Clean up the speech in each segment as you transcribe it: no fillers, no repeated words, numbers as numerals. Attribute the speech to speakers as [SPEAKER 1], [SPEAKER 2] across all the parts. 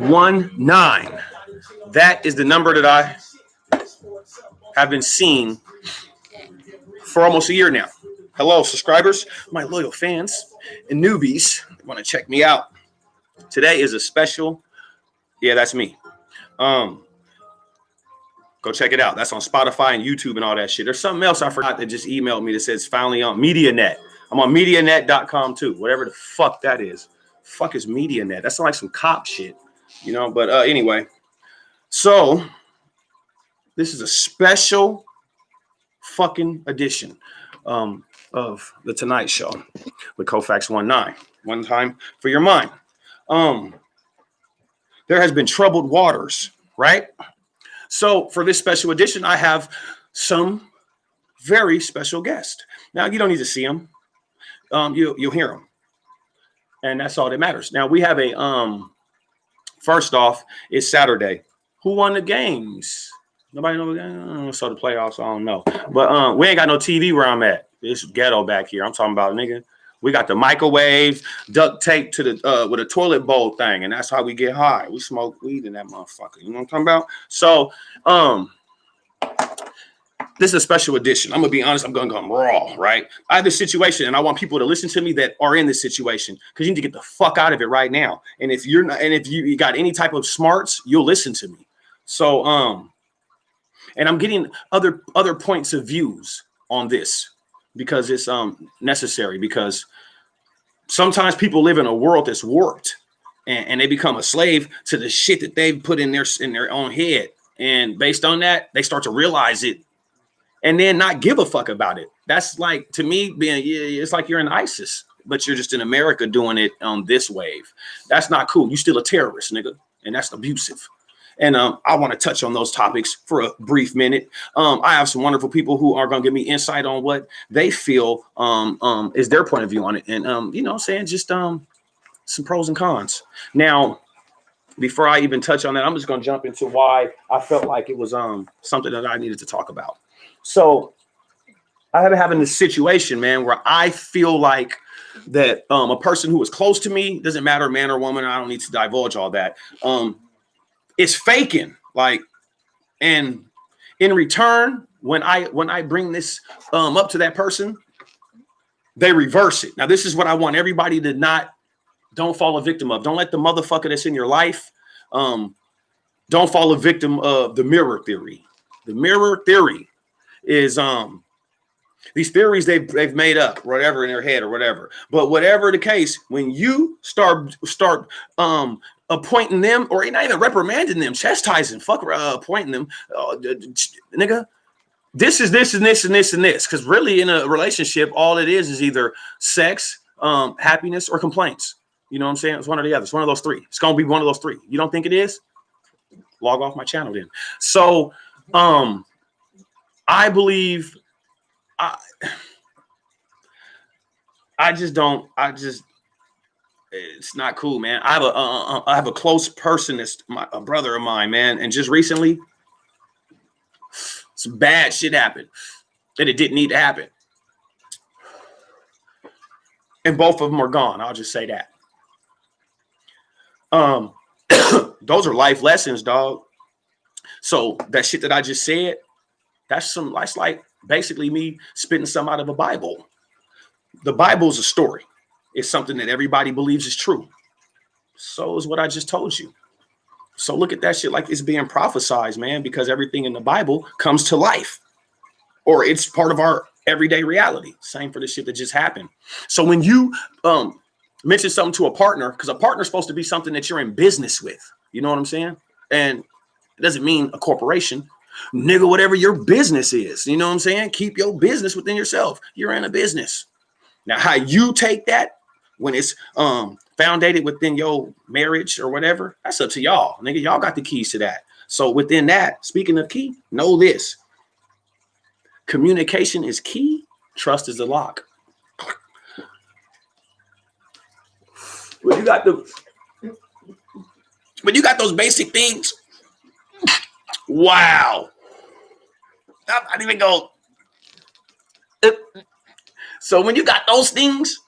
[SPEAKER 1] 19. That is the number that I have been seeing for almost a year now. Hello, subscribers, my loyal fans and newbies that want to check me out. Today is a special. Yeah, that's me. Go check it out. That's on Spotify and YouTube and all that shit. There's something else I forgot that just emailed me that says finally on MediaNet. I'm on MediaNet.com too. Whatever the fuck that is. Fuck is MediaNet? That's like some cop shit, you know. But anyway, so this is a special fucking edition of the Tonight Show with COLFAX-19. One time for your mind. There has been troubled waters, right? So for this special edition, I have some very special guests. Now you don't need to see them. You'll hear them. And that's all that matters. Now we have a first off, it's Saturday. Who won the games? Nobody know the game? So the playoffs, I don't know. But we ain't got no TV where I'm at. It's ghetto back here. I'm talking about, nigga. We got the microwave, duct tape to the with a toilet bowl thing, and that's how we get high. We smoke weed in that motherfucker. You know what I'm talking about? So this is a special edition. I'm gonna be honest, I'm gonna come raw, right? I have this situation, and I want people to listen to me that are in this situation, because you need to get the fuck out of it right now. And if you're not, and if you got any type of smarts, you'll listen to me. So and I'm getting other points of views on this because it's necessary, because sometimes people live in a world that's warped and they become a slave to the shit that they've put in their own head. And based on that, they start to realize it and then not give a fuck about it. That's like, to me, it's like you're in ISIS, but you're just in America doing it on this wave. That's not cool. You still a terrorist, nigga. And that's abusive. And I want to touch on those topics for a brief minute. I have some wonderful people who are going to give me insight on what they feel is their point of view on it. And, you know, saying just some pros and cons. Now, before I even touch on that, I'm just going to jump into why I felt like it was something that I needed to talk about. So I have been having this situation, man, where I feel like that a person who is close to me, doesn't matter, man or woman, I don't need to divulge all that, it's faking, like, and in return, when I bring this up to that person, they reverse it. Now, this is what I want everybody to don't fall a victim of. Don't let the motherfucker that's in your life, don't fall a victim of the mirror theory. The mirror theory is these theories they've made up, whatever, in their head or whatever. But whatever the case, when you start appointing them, or not even reprimanding them, chastising, appointing them, nigga, this is this and this and this and this. Because really, in a relationship, all it is either sex, happiness, or complaints. You know what I'm saying? It's one or the other. It's one of those three. It's gonna be one of those three. You don't think it is? Log off my channel then. So, I believe. It's not cool, man. I have a close person that's a brother of mine, man. And just recently, some bad shit happened that it didn't need to happen. And both of them are gone. I'll just say that. Those are life lessons, dog. So that shit that I just said, that's like basically me spitting some out of a Bible. The Bible is a story. It's something that everybody believes is true. So is what I just told you. So look at that shit like it's being prophesized, man, because everything in the Bible comes to life, or it's part of our everyday reality. Same for the shit that just happened. So when you mention something to a partner, because a partner is supposed to be something that you're in business with, you know what I'm saying? And it doesn't mean a corporation, nigga, whatever your business is, you know what I'm saying? Keep your business within yourself. You're in a business. Now, how you take that when it's founded within your marriage or whatever, that's up to y'all. Nigga, y'all got the keys to that. So within that, speaking of key, know this. Communication is key. Trust is the lock. When you got those basic things, wow. I didn't even go. So when you got those things,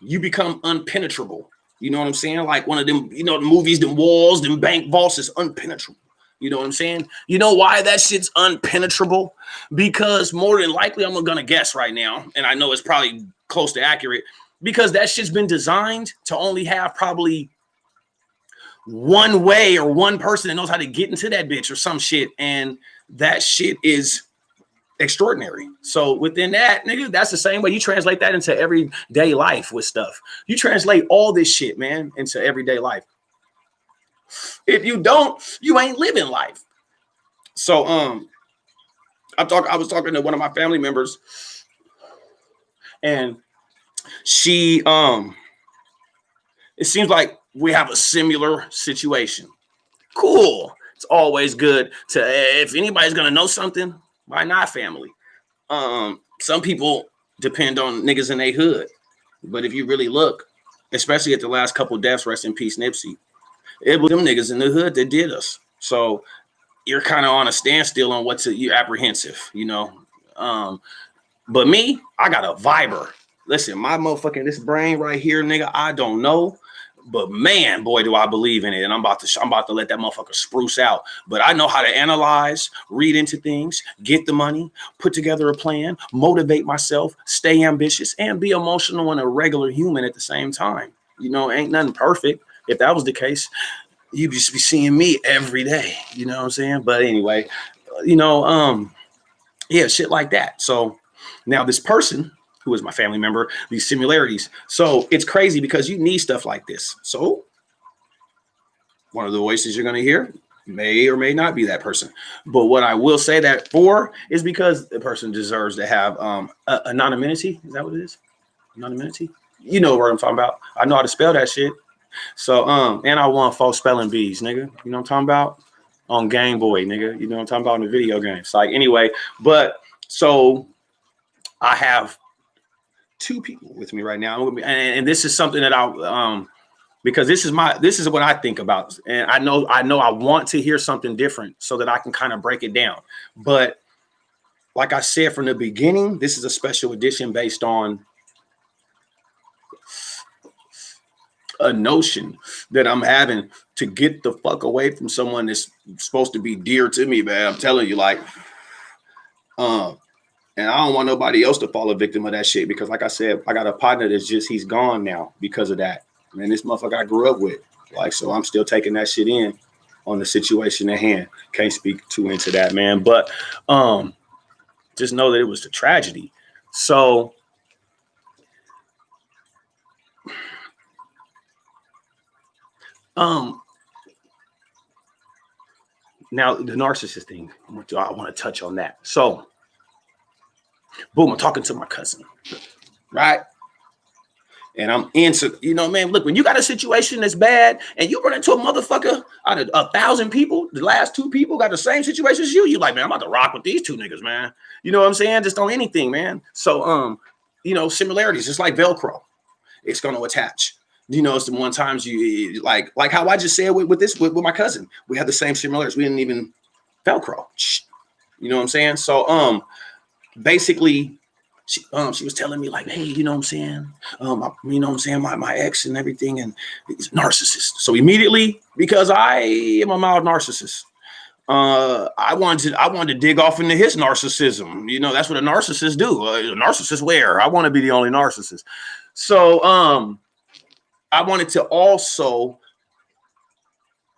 [SPEAKER 1] you become unpenetrable. You know what I'm saying? Like one of them, you know, the movies, them walls, them bank vaults is unpenetrable. You know what I'm saying? You know why that shit's unpenetrable? Because more than likely, I'm gonna guess right now, and I know it's probably close to accurate, because that shit's been designed to only have probably one way or one person that knows how to get into that bitch or some shit, and that shit is extraordinary. So within that, nigga, that's the same way you translate that into everyday life with stuff. You translate all this shit, man, into everyday life. If you don't, you ain't living life. So I was talking to one of my family members, and she it seems like we have a similar situation. Cool. It's always good to, if anybody's gonna know something, why not family? Some people depend on niggas in their hood, but if you really look, especially at the last couple deaths, rest in peace, Nipsey, it was them niggas in the hood that did us. So you're kind of on a standstill on you're apprehensive, you know. But me, I got a Viber. Listen, my motherfucking this brain right here, nigga, I don't know. But man, boy, do I believe in it. And I'm about to let that motherfucker spruce out. But I know how to analyze, read into things, get the money, put together a plan, motivate myself, stay ambitious, and be emotional and a regular human at the same time. You know, ain't nothing perfect. If that was the case, you'd just be seeing me every day. You know what I'm saying? But anyway, you know, yeah, shit like that. So now this person who is my family member, these similarities. So it's crazy because you need stuff like this. So one of the voices you're going to hear may or may not be that person. But what I will say that for is because the person deserves to have anonymity. Is that what it is? Anonymity? You know what I'm talking about. I know how to spell that shit. So, and I won 4 spelling bees, nigga. You know what I'm talking about? On Game Boy, nigga. You know what I'm talking about in the video games. Like, anyway, but so I have 2 people with me right now, and this is something that I because this is what I think about, and I know I want to hear something different so that I can kind of break it down. But like I said from the beginning, this is a special edition based on a notion that I'm having to get the fuck away from someone that's supposed to be dear to me, man. I'm telling you, like, and I don't want nobody else to fall a victim of that shit because, like I said, I got a partner that's he's gone now because of that. Man, this motherfucker I grew up with. Like, so I'm still taking that shit in on the situation at hand. Can't speak too into that, man. But just know that it was a tragedy. So now the narcissist thing, I want to touch on that. So boom, I'm talking to my cousin, right? And I'm into, you know, man, look, when you got a situation that's bad and you run into a motherfucker out of 1,000 people, the last 2 people got the same situation as you like, man, I'm about to rock with these 2 niggas, man. You know what I'm saying? Just on anything, man. So, you know, similarities, just like Velcro, it's going to attach. You know, it's the one times you like how I just said with my cousin, we had the same similarities. We didn't even Velcro. You know what I'm saying? So, basically, she was telling me like, hey, you know what I'm saying? You know what I'm saying? My ex and everything, and he's a narcissist. So immediately, because I am a mild narcissist, I wanted to dig off into his narcissism. You know, that's what a narcissist do. A narcissist where I want to be the only narcissist. So I wanted to also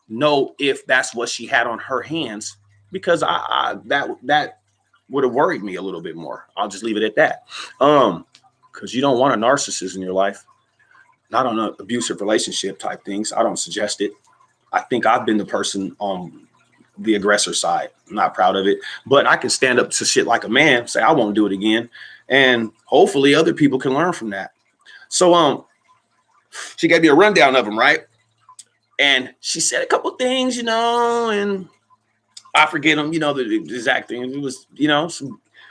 [SPEAKER 1] know if that's what she had on her hands, because that would have worried me a little bit more. I'll just leave it at that. Because you don't want a narcissist in your life, not on an abusive relationship type things. I don't suggest it. I think I've been the person on the aggressor side. I'm not proud of it, but I can stand up to shit like a man, say I won't do it again, and hopefully other people can learn from that. So she gave me a rundown of them, right? And she said a couple things, you know, and I forget them, you know, the exact thing. It was, you know,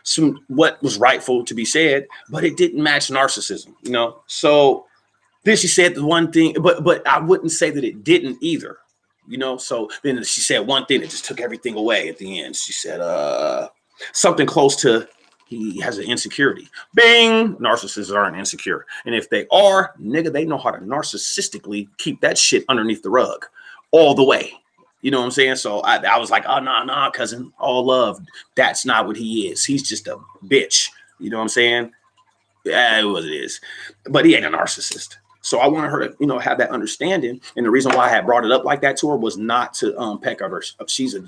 [SPEAKER 1] some what was rightful to be said, but it didn't match narcissism, you know. So then she said the one thing, but I wouldn't say that it didn't either, you know. So then she said one thing that just took everything away at the end. She said something close to, He has an insecurity. Bing! Narcissists aren't insecure. And if they are, nigga, they know how to narcissistically keep that shit underneath the rug all the way. You know what I'm saying? So I was like, oh, nah, cousin. All love. That's not what he is. He's just a bitch. You know what I'm saying? Yeah, it was it is. But he ain't a narcissist. So I wanted her to, you know, have that understanding. And the reason why I had brought it up like that to her was not to peck at her. She's a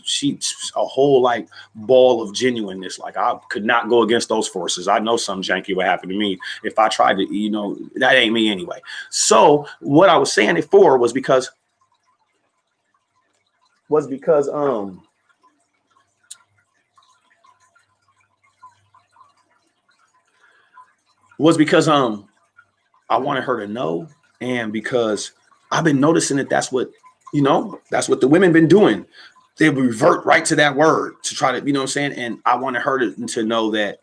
[SPEAKER 1] whole like ball of genuineness. Like I could not go against those forces. I know something janky would happen to me if I tried to, you know, that ain't me anyway. So what I was saying it for was because I wanted her to know, and because I've been noticing that that's what, you know, that's what the women been doing. They revert right to that word to try to, you know what I'm saying? And I wanted her to know that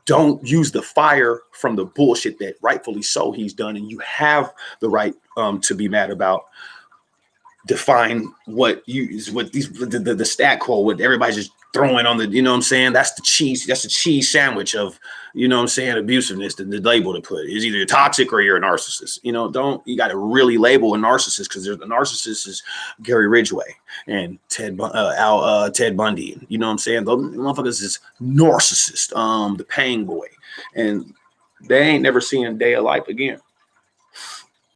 [SPEAKER 1] don't use the fire from the bullshit that rightfully so he's done. And you have the right to be mad about. Define what the stat quo, what everybody's just throwing on the, you know what I'm saying? That's the cheese sandwich of, you know what I'm saying, abusiveness, the label to put is either you're toxic or you're a narcissist. You know, you got to really label a narcissist, because there's the narcissist is Gary Ridgway and Ted Bundy. You know what I'm saying? Those motherfuckers is narcissist, the Pang boy, and they ain't never seen a day of life again.